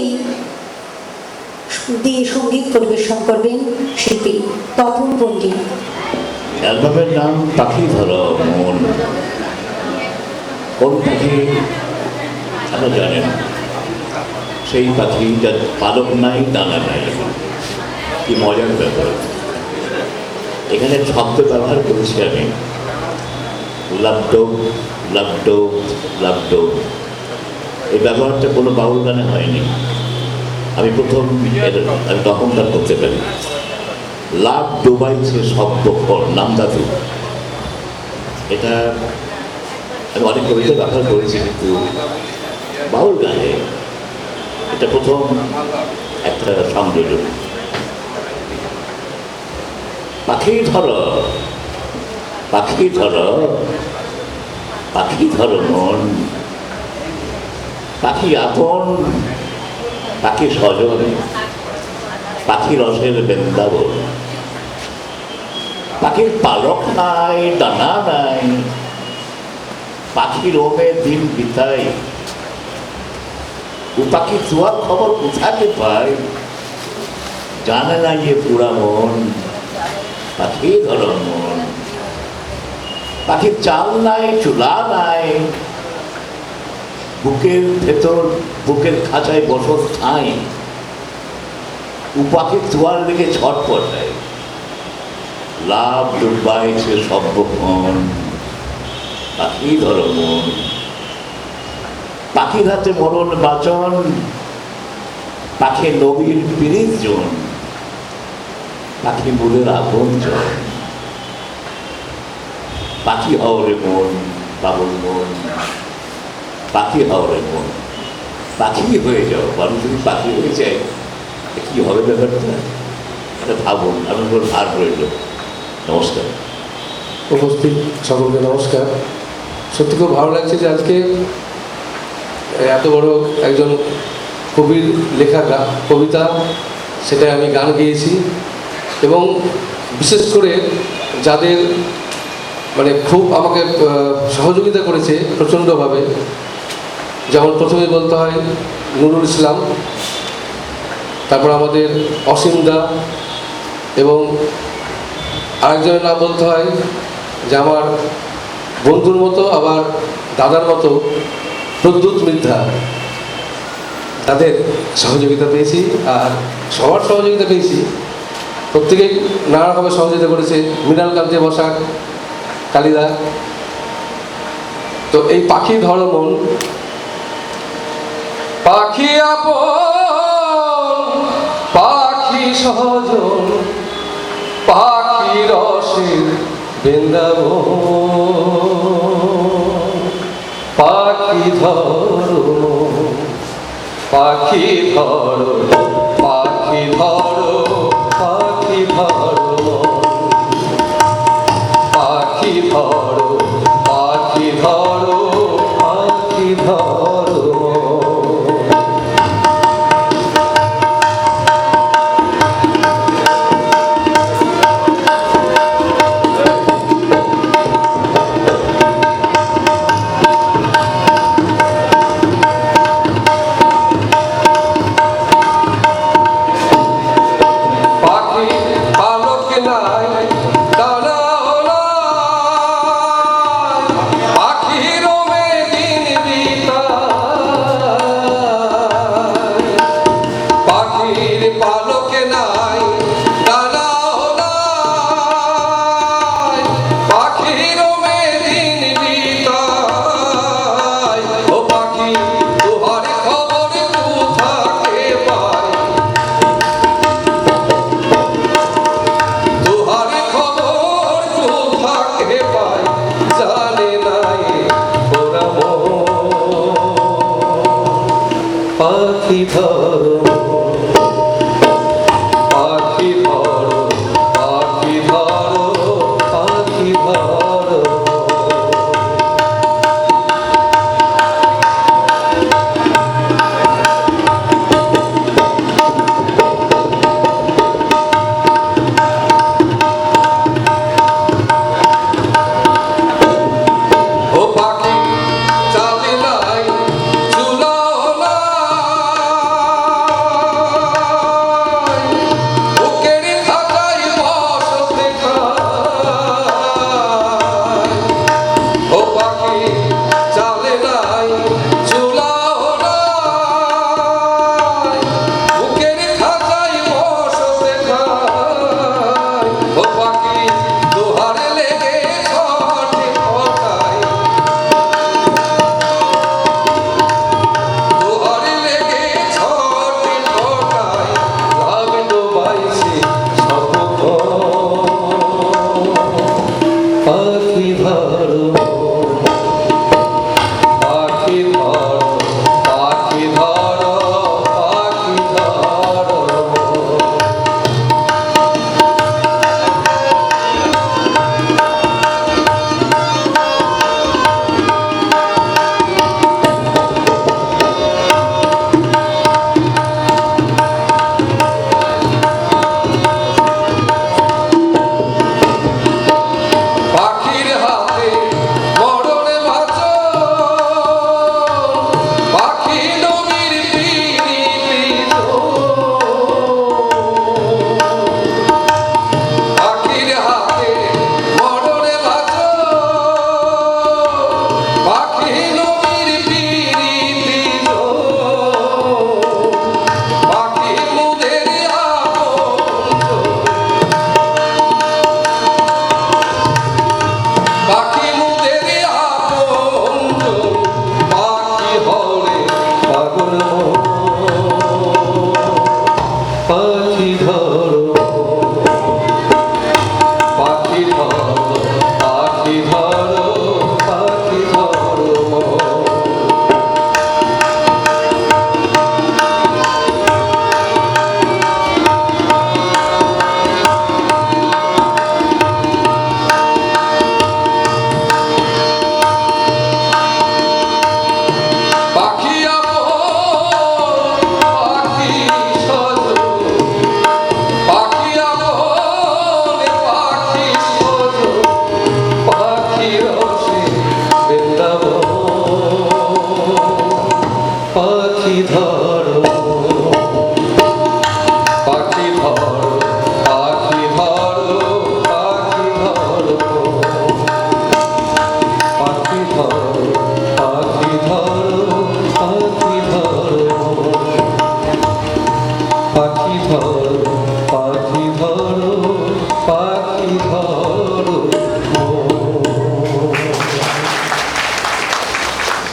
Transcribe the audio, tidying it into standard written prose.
দুজনকেই দিয়ে সঙ্গীত পরিবেশন করবেন শিল্পী তপন পণ্ডিত। অ্যালবামের নাম পাখি ধরা মন। কোন পাখি আপনারা জানেন? সেই পাখি যার পালক নাই, ডানা নাই। কি মজার ব্যাপার! এখানে শব্দ ব্যবহার করেছি আমি, লাভডোব, লাভডোব, লাভডোব। এই ব্যবহারটা কোনো বাউল গানে হয়নি। আমি প্রথম আমি তখনকার করতে পারি। লাভ ডুবাইছে শব্দফল নামদাদু, এটা আমি অনেক কবিতা ব্যবহার করেছি, কিন্তু বাউল গানে এটা প্রথম একটা সংযোজন। পাখি ধরো, পাখি ধরো, পাখি ধরো মন। পাখি আপন, পাখি স্বজন, পাখি রসের বৃন্দাবন। পাখির পালক নাই, ডানা নাই, পাখি রোমে দিন বিতাই। ও পাখি তুয়ার খবর কোথাকে পায়, জানে না যে পুরা মন। পাখি ধরো মন। পাখির চাল নাই, চুলা নাই, বুকের ভেতর, বুকের খাঁচায় বসত ঠাঁই। পাখির তুয়ার দিকে ছটপটায়। লাভ ডুবাইছে সর্বক্ষণ, পাখি ধরো মন। পাখির হাতে মরণ বাচন, পাখি নবীর পিরিত জন, পাখি মূলের আপন জন। পাখি হওয়ারে মন, পাগল মন, পাখি হওয়ারে মন। পাখি হয়ে যাও, মানুষ যদি পাখি হয়ে যায় কি হবে ব্যাপারটা? এটা ভাবুন, আমি বল ভার রইল। নমস্কার। উপস্থিত সকলকে নমস্কার। সত্যি খুব ভালো লাগছে যে আজকে এত বড় একজন কবির লেখা কবিতা, সেটা আমি গান গেয়েছি, এবং বিশেষ করে যাদের মানে খুব আমাকে সহযোগিতা করেছে প্রচণ্ডভাবে, যেমন প্রথমে বলতে হয় নুরুল ইসলাম, তারপর আমাদের অসীম দা, এবং আরেকজনের নাম বলতে হয় যে আমার বন্ধুর মতো আবার দাদার মতো প্রদ্যুৎ মিথ্যা। তাদের সহযোগিতা পেয়েছি, আর সবার সহযোগিতা পেয়েছি। প্রত্যেকেই নানারকমের সহযোগিতা করেছে। মৃণাল কান্তি বসাক, কালিদা। তো এই পাখি ধরো মন। পাখি আপন, পাখি সহজন, পাখি রসের বৃন্দাবন। পাখি ধরো, পাখি ধরো, পাখি ধরো, পাখি ধরো, পাখি ধরো, পাখি ধরো, পাখি ধরো। পাখি ধরো।